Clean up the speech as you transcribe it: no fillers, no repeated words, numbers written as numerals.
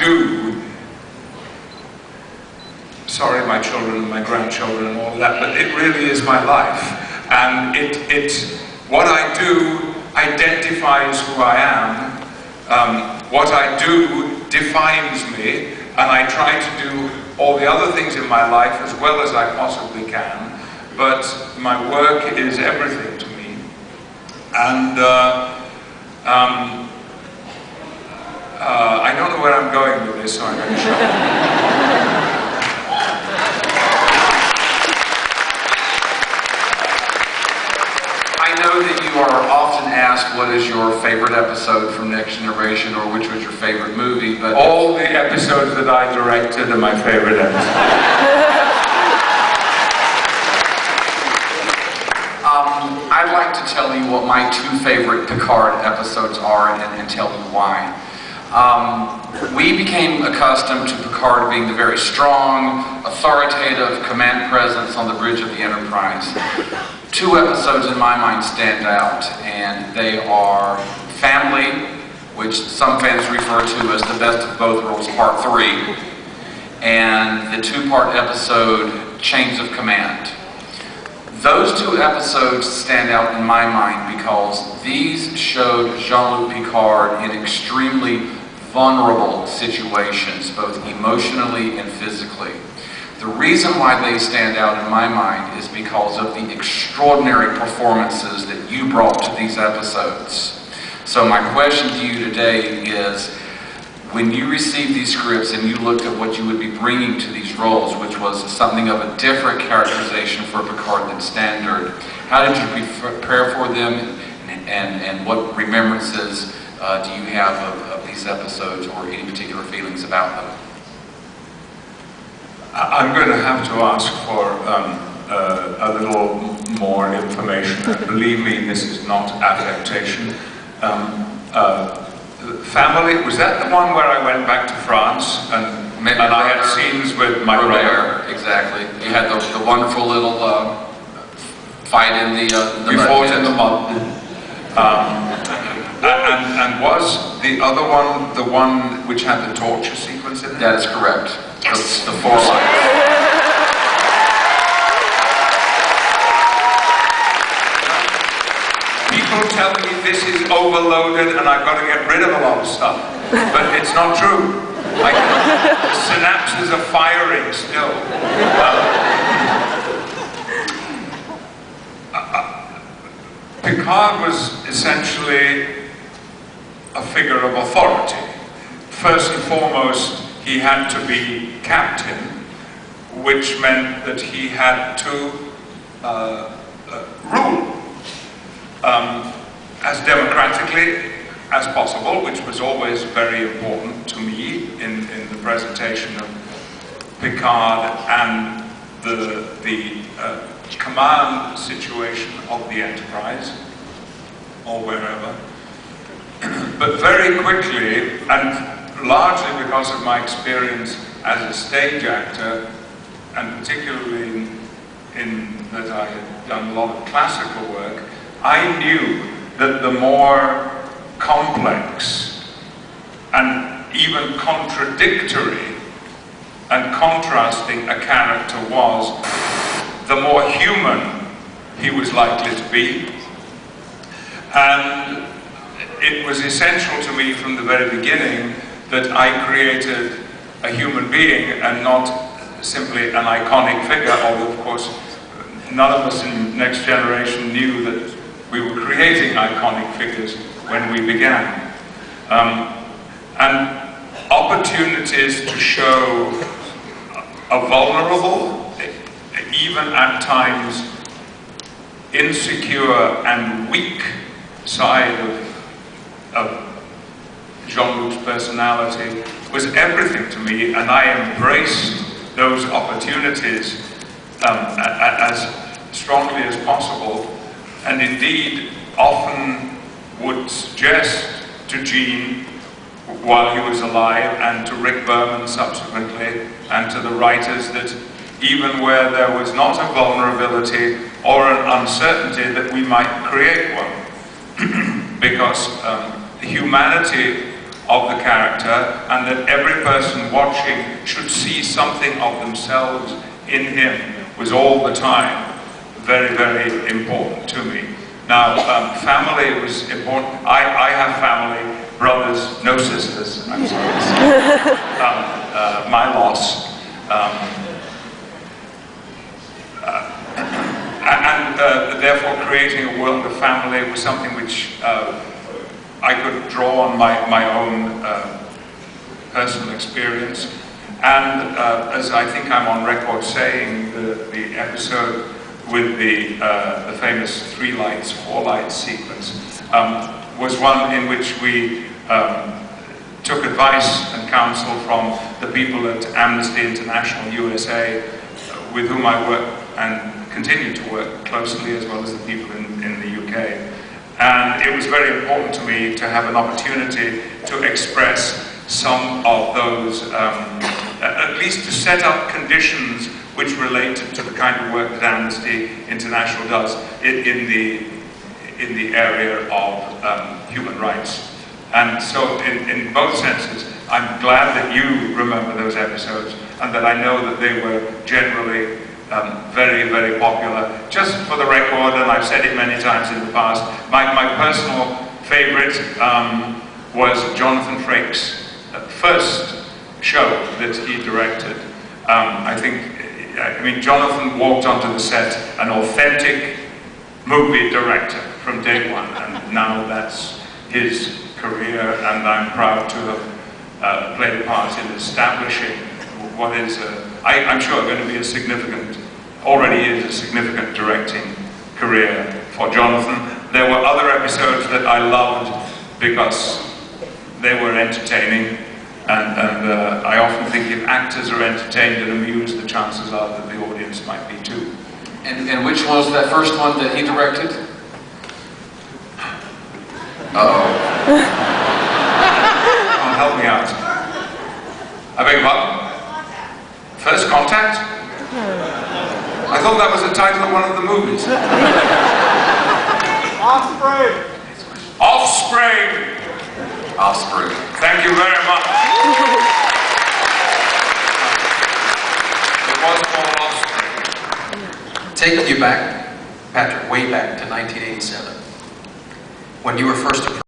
do, sorry my children and my grandchildren and all of that, but it really is my life. And what I do identifies who I am. What I do defines me, and I try to do all the other things in my life as well as I possibly can, but my work is everything to me. And I don't know where I'm going with this, so I'm going to shut up. I know that you are often asked what is your favorite episode from Next Generation, or which was your favorite movie, but all the episodes that I directed are my favorite episodes. I'd like to tell you what my two favorite Picard episodes are and tell you why. We became accustomed to Picard being the very strong, authoritative command presence on the bridge of the Enterprise. Two episodes in my mind stand out, and they are Family, which some fans refer to as the best of both worlds, Part 3, and the two-part episode Chains of Command. Those two episodes stand out in my mind because these showed Jean-Luc Picard in extremely vulnerable situations, both emotionally and physically. The reason why they stand out in my mind is because of the extraordinary performances that you brought to these episodes. So my question to you today is, when you received these scripts and you looked at what you would be bringing to these roles, which was something of a different characterization for Picard than standard, how did you prepare for them, and what remembrances do you have of these episodes, or any particular feelings about them? I'm going to have to ask for a little more information. Believe me, this is not affectation. Family, was that the one where I went back to France and I had scenes with my brother? Exactly. You had the wonderful little fight in the we fought in the mud. And was the other one the one which had the torture sequence in it? That is correct. Yes. The 4 lines. People tell me this is overloaded and I've got to get rid of a lot of stuff, but it's not true. Like, the synapses are firing still. Picard was essentially a figure of authority. First and foremost, he had to be captain, which meant that he had to rule as democratically as possible, which was always very important to me in the presentation of Picard and the command situation of the Enterprise, or wherever. But very quickly, and largely because of my experience as a stage actor, and particularly in that I had done a lot of classical work, I knew that the more complex and even contradictory and contrasting a character was, the more human he was likely to be. And it was essential to me from the very beginning that I created a human being and not simply an iconic figure, although of course none of us in Next Generation knew that we were creating iconic figures when we began. And opportunities to show a vulnerable, even at times insecure and weak side of Jean-Luc's personality was everything to me, and I embraced those opportunities as strongly as possible, and indeed often would suggest to Gene while he was alive, and to Rick Berman subsequently, and to the writers, that even where there was not a vulnerability or an uncertainty, that we might create one. Because the humanity of the character, and that every person watching should see something of themselves in him was all the time very, very important to me. Now, family was important. I have family, brothers, no sisters, I'm sorry to say. My loss. Therefore, creating a world of family was something which I could draw on my own personal experience. And as I think I'm on record saying, the episode with the famous 3 lights, 4 lights sequence was one in which we took advice and counsel from the people at Amnesty International USA, with whom I work and continue to work closely, as well as the people in the UK. And it was very important to me to have an opportunity to express some of those, at least to set up conditions which related to the kind of work that Amnesty International does in the area of human rights. And so in both senses, I'm glad that you remember those episodes, and that I know that they were generally very, very popular. Just for the record, and I've said it many times in the past, my personal favorite was Jonathan Frakes' first show that he directed. I mean, Jonathan walked onto the set an authentic movie director from day one, and now that's his career, and I'm proud to have played a part in establishing what is, I'm sure, going to be a significant, already is a significant directing career for Jonathan. There were other episodes that I loved because they were entertaining, and I often think if actors are entertained and amused, the chances are that the audience might be too. And which was that first one that he directed? Uh-oh. Oh, help me out. I beg your pardon? First Contact? I thought that was the title of one of the movies. Offspring! Offspring! Offspring. Thank you very much. It was called Offspring. Taking you back, Patrick, way back to 1987, when you were first approached